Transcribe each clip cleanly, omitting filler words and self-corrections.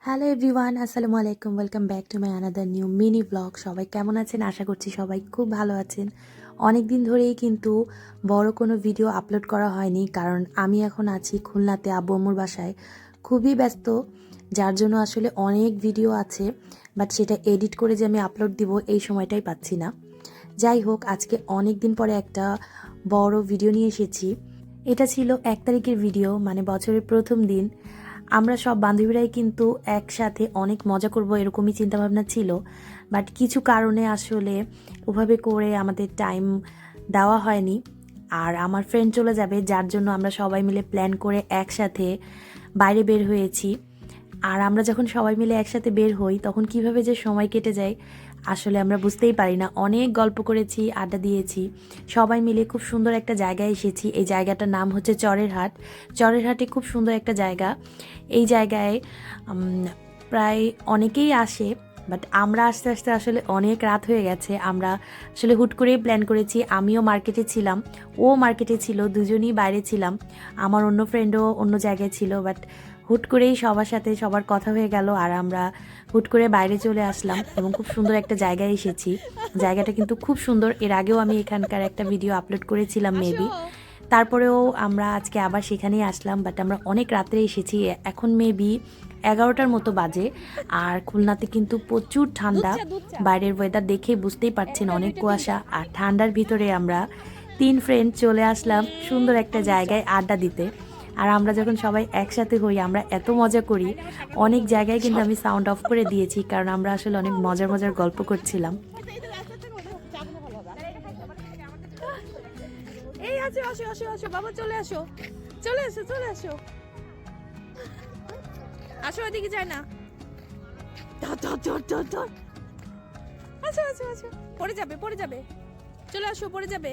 Hello everyone, আসসালামু আলাইকুম। Welcome back to my another new mini blog. সবাই কেমন আছেন? আশা করছি সবাই খুব ভালো আছেন। অনেক দিন ধরেই কিন্তু বড় কোনো ভিডিও আপলোড করা হয়নি, কারণ আমি এখন আছি খুলনাতে আব্বু আম্মুর বাসায়। খুবই ব্যস্ত, যার জন্য আসলে অনেক ভিডিও আছে, বাট সেটা এডিট করে যে আমি আপলোড দিব এই সময়টাই পাচ্ছি না। যাই হোক, আজকে অনেক দিন পরে একটা বড় ভিডিও নিয়ে এসেছি। এটা ছিল 1 তারিখের ভিডিও, মানে বছরের প্রথম দিন। আমরা সব বান্ধবীরাই কিন্তু একসাথে অনেক মজা করব এরকমই চিন্তাভাবনা ছিল, বাট কিছু কারণে আসলে ওভাবে করে আমাদের টাইম দেওয়া হয়নি। আর আমার ফ্রেন্ড চলে যাবে, যার জন্য আমরা সবাই মিলে প্ল্যান করে একসাথে বাইরে বের হয়েছি। আর আমরা যখন সবাই মিলে একসাথে বের হই তখন কিভাবে যে সময় কেটে যায় আসলে আমরা বুঝতেই পারি না। অনেক গল্প করেছি, আড্ডা দিয়েছি, সবাই মিলে খুব সুন্দর একটা জায়গায় এসেছি। এই জায়গাটার নাম হচ্ছে চরের হাট। চরের হাটে খুব সুন্দর একটা জায়গা। এই জায়গায় প্রায় অনেকেই আসে, বাট আমরা আস্তে আস্তে আসলে অনেক রাত হয়ে গেছে। আমরা আসলে হুট করেই প্ল্যান করেছি। আমিও মার্কেটে ছিলাম, ও মার্কেটে ছিল, দুজনেই বাইরে ছিলাম। আমার অন্য ফ্রেন্ডও অন্য জায়গায় ছিল, বাট হুট করেই সবার সাথে সবার কথা হয়ে গেল আর আমরা হুট করে বাইরে চলে আসলাম এবং খুব সুন্দর একটা জায়গায় এসেছি। জায়গাটা কিন্তু খুব সুন্দর। এর আগেও আমি এখানকার একটা ভিডিও আপলোড করেছিলাম মেবি। তারপরেও আমরা আজকে আবার সেখানেই আসলাম, বাট আমরা অনেক রাত্রে এসেছি। এখন মেবি 11টার মতো বাজে। আর খুলনাতে কিন্তু প্রচুর ঠান্ডা। বাইরের ওয়েদার দেখে বুঝতেই পারছেন, অনেক কুয়াশা। আর ঠান্ডার ভিতরে আমরা 3 ফ্রেন্ড চলে আসলাম সুন্দর একটা জায়গায় আড্ডা দিতে। আর আমরা যখন সবাই একসাথে হই আমরা এত মজা করি। অনেক জায়গায় কিন্তু আমি সাউন্ড অফ করে দিয়েছি, কারণ আমরা আসলে অনেক মজার মজার গল্প করছিলাম। এই আসো আসো আসো আসো বাবা, চলে আসো চলে আসো চলে আসো আসো, ওদিকে যায় না। ধর ধর ধর ধর ধর, আসো আসো আসো, পড়ে যাবে পড়ে যাবে, চলে আসো পড়ে যাবে।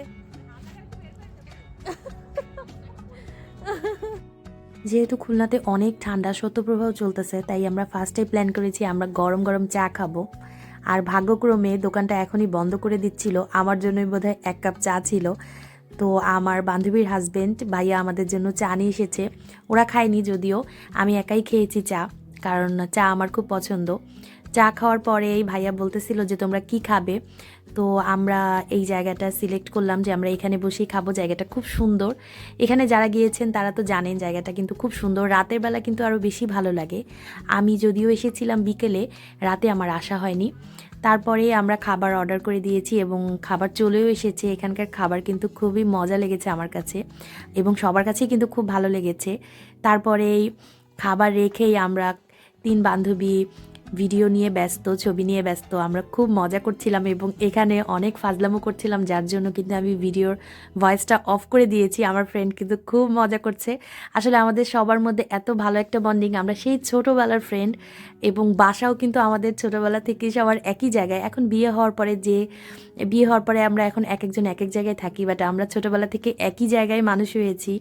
যেহেতু খুলনাতে অনেক ঠান্ডা, শৈত্যপ্রবাহ চলতেছে, তাই আমরা ফার্স্টে প্ল্যান করেছি আমরা গরম গরম চা খাবো। আর ভাগ্যক্রমে দোকানটা এখনই বন্ধ করে দিচ্ছিল। আমার জন্যই বোধহয় 1 কাপ চা ছিল। তো আমার বান্ধবীর হাজবেন্ড ভাইয়া আমাদের জন্য চা নিয়ে এসেছে। ওরা খায়নি যদিও, আমি একাই খেয়েছি চা, কারণ চা আমার খুব পছন্দ। চা খাওয়ার পরে এই ভাইয়া বলতেছিল যে তোমরা কি খাবে। তো আমরা এই জায়গাটা সিলেক্ট করলাম যে আমরা এখানে বসেই খাবো। জায়গাটা খুব সুন্দর। এখানে যারা গিয়েছেন তারা তো জানেন জায়গাটা কিন্তু খুব সুন্দর। রাতের বেলা কিন্তু আরও বেশি ভালো লাগে। আমি যদিও এসেছিলাম বিকেলে, রাতে আমার আসা হয়নি। তারপরে আমরা খাবার অর্ডার করে দিয়েছি এবং খাবার চলেও এসেছে। এখানকার খাবার কিন্তু খুবই মজা লেগেছে আমার কাছে এবং সবার কাছেই কিন্তু খুব ভালো লেগেছে। তারপরেই খাবার রেখেই আমরা 3 বান্ধবী ভিডিও নিয়ে ব্যস্ত, ছবি নিয়ে ব্যস্ত। আমরা খুব মজা করছিলাম এবং এখানে অনেক ফাজলামো করছিলাম, যার জন্য কিন্তু আমি ভিডিওর ভয়েসটা অফ করে দিয়েছি। আমার ফ্রেন্ড কিন্তু খুব মজা করছে। আসলে আমাদের সবার মধ্যে এত ভালো একটা বন্ডিং, আমরা সেই ছোটোবেলার ফ্রেন্ড এবং বাসাও কিন্তু আমাদের ছোটোবেলা থেকেই সবার একই জায়গায়। এখন বিয়ে হওয়ার পরে আমরা এখন এক একজন এক এক জায়গায় থাকি, বাট আমরা ছোটোবেলা থেকে একই জায়গায় মানুষ হয়েছি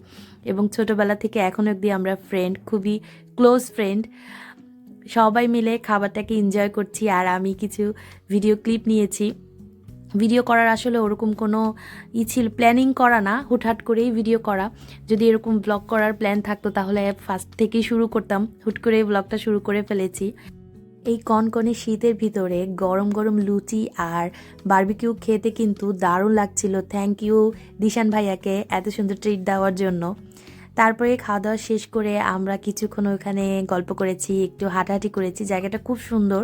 এবং ছোটোবেলা থেকে এখন অবধি আমরা ফ্রেন্ড, খুবই ক্লোজ ফ্রেন্ড। সবাই মিলে খাবারটাকে এনজয় করছি আর আমি কিছু ভিডিও ক্লিপ নিয়েছি। ভিডিও করার আসলে ওরকম কোনো ছিল, প্ল্যানিং করা না, হুটহাট করেই ভিডিও করা। যদি এরকম ব্লগ করার প্ল্যান থাকতো তাহলে ফার্স্ট থেকেই শুরু করতাম, হুট করে ব্লগটা শুরু করে ফেলেছি। এই কনকনে শীতের ভিতরে গরম গরম লুচি আর বারবিকিউ খেতে কিন্তু দারুণ লাগছিল। থ্যাংক ইউ দিশান ভাইয়াকে এত সুন্দর ট্রিট দেওয়ার জন্য। তারপরে খাওয়া দাওয়া শেষ করে আমরা কিছুক্ষণ ওখানে গল্প করেছি, একটু হাঁটাহাঁটি করেছি। জায়গাটা খুব সুন্দর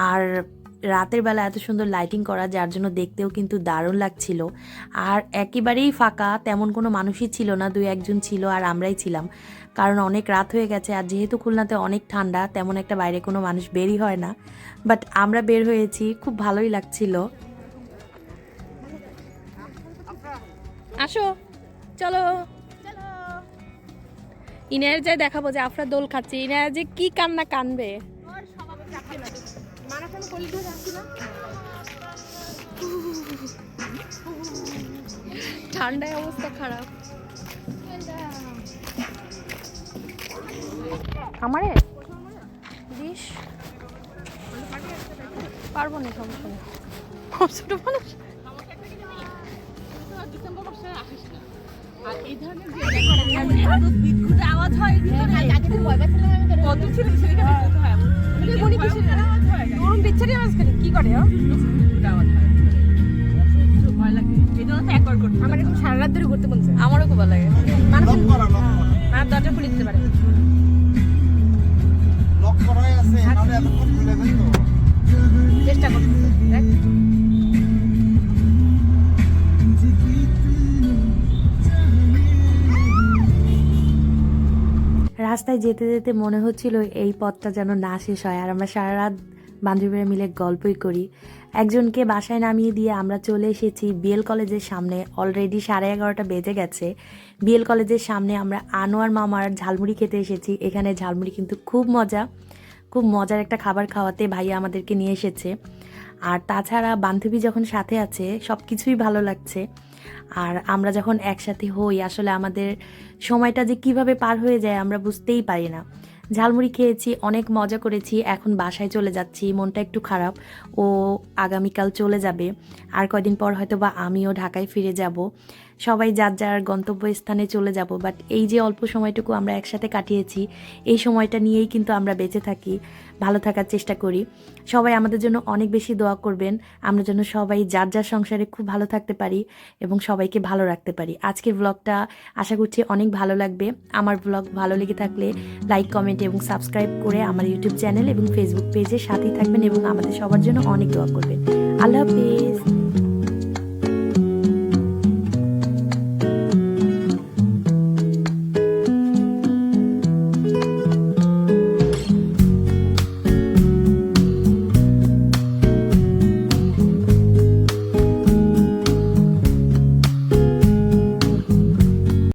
আর রাতের বেলা এত সুন্দর লাইটিং করা, যার জন্য দেখতেও কিন্তু দারুণ লাগছিল। আর একেবারেই ফাঁকা, তেমন কোনো মানুষই ছিল না, 2-1 জন ছিল আর আমরাই ছিলাম, কারণ অনেক রাত হয়ে গেছে। আর যেহেতু খুলনাতে অনেক ঠান্ডা, তেমন একটা বাইরে কোনো মানুষ বেরই হয় না, বাট আমরা বের হয়েছি, খুব ভালোই লাগছিল। আসো চলো, ইনার যাই দেখাবো যে আফরা দোল খাচ্ছে। ইনার যে কি কান্না কানবে, ঠান্ডায় অবস্থা খারাপ। আমারে দিস পারবো না, সমস্যা নেই, ছোট মানুষ। আর এই ধরনের বিদ্যুৎ আওয়াজ হয় কত ছিল সেখানে বলতে হয় মনি কিসের গরম পিছনে আওয়াজ করে কি করে আওয়াজ হয় ভয় লাগে এই জন্য তো একবার করতে আমার একটু সারা রাত ধরে ঘুরতে বলছে আমারও খুব ভালো লাগে মানুষ আর দরজা খুলে দিতে পারে লক করাই আছে নালে এতক্ষণ খুলে ফেলতো চেষ্টা করতেছে দেখ রাস্তায় যেতে যেতে মনে হচ্ছিল এই পথটা যেন না শেষ হয়, আর আমরা সারা রাত বান্ধবীরা মিলে গল্পই করি। একজনকে বাসায় নামিয়ে দিয়ে আমরা চলে এসেছি বিএল কলেজের সামনে। অলরেডি 11:30 বেজে গেছে। বিএল কলেজের সামনে আমরা আনোয়ার মামার ঝালমুড়ি খেতে এসেছি। এখানে ঝালমুড়ি কিন্তু খুব মজার একটা খাবার খাওয়াতে ভাইয়া আমাদেরকে নিয়ে এসেছে। আর তাছাড়া বান্ধবী যখন সাথে আছে সব কিছুই ভালো লাগছে। আর আমরা যখন একসাথে হই আসলে আমাদের সময়টা যে কিভাবে পার হয়ে যায় আমরা বুঝতেই পারি না। ঝালমুড়ি খেয়েছি, অনেক মজা করেছি। এখন বাসায় চলে যাচ্ছি, মনটা একটু খারাপ। ও আগামীকাল চলে যাবে, আর কয়দিন পর হয়তো বা আমিও ঢাকায় ফিরে যাব। সবাই যার যার গন্তব্যস্থানে চলে যাব, বাট এই যে অল্প সময়টুকু আমরা একসাথে কাটিয়েছি এই সময়টা নিয়েই কিন্তু আমরা বেঁচে থাকি, ভালো থাকার চেষ্টা করি। সবাই আমাদের জন্য অনেক বেশি দোয়া করবেন, আমরা যেন সবাই যার যার সংসারে খুব ভালো থাকতে পারি এবং সবাইকে ভালো রাখতে পারি। আজকের ব্লগটা আশা করছি অনেক ভালো লাগবে। আমার ব্লগ ভালো লেগে থাকলে লাইক, কমেন্ট এবং সাবস্ক্রাইব করে আমার ইউটিউব চ্যানেল এবং ফেসবুক পেজের সাথেই থাকবেন এবং আমাদের সবার জন্য অনেক দোয়া করবেন। আল্লাহ হাফেজ।